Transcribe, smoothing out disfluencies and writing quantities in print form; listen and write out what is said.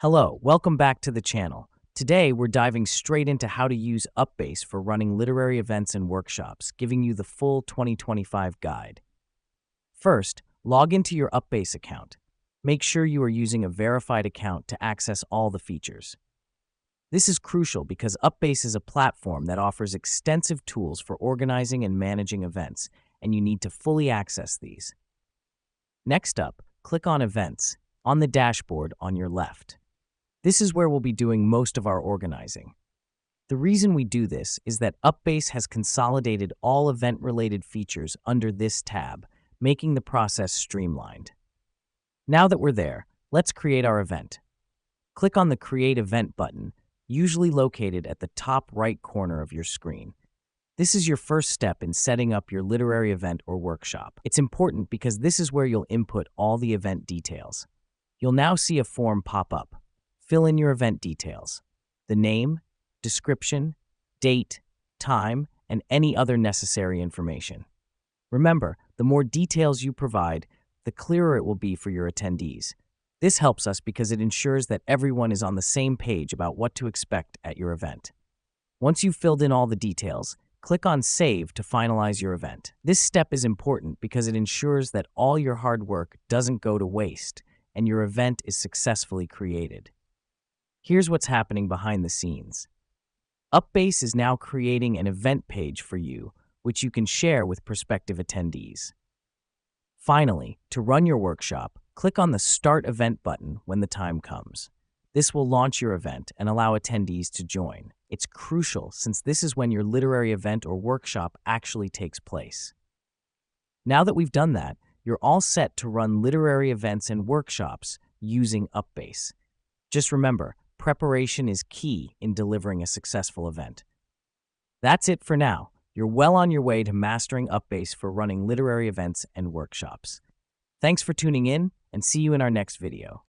Hello, welcome back to the channel. Today, we're diving straight into how to use UpBase for running literary events and workshops, giving you the full 2025 guide. First, log into your UpBase account. Make sure you are using a verified account to access all the features. This is crucial because UpBase is a platform that offers extensive tools for organizing and managing events, and you need to fully access these. Next up, click on Events on the dashboard on your left. This is where we'll be doing most of our organizing. The reason we do this is that UpBase has consolidated all event-related features under this tab, making the process streamlined. Now that we're there, let's create our event. Click on the Create Event button, usually located at the top right corner of your screen. This is your first step in setting up your literary event or workshop. It's important because this is where you'll input all the event details. You'll now see a form pop up. Fill in your event details, the name, description, date, time, and any other necessary information. Remember, the more details you provide, the clearer it will be for your attendees. This helps us because it ensures that everyone is on the same page about what to expect at your event. Once you've filled in all the details, click on Save to finalize your event. This step is important because it ensures that all your hard work doesn't go to waste and your event is successfully created. Here's what's happening behind the scenes. UpBase is now creating an event page for you, which you can share with prospective attendees. Finally, to run your workshop, click on the Start Event button when the time comes. This will launch your event and allow attendees to join. It's crucial since this is when your literary event or workshop actually takes place. Now that we've done that, you're all set to run literary events and workshops using UpBase. Just remember, preparation is key in delivering a successful event. That's it for now. You're well on your way to mastering UpBase for running literary events and workshops. Thanks for tuning in, and see you in our next video.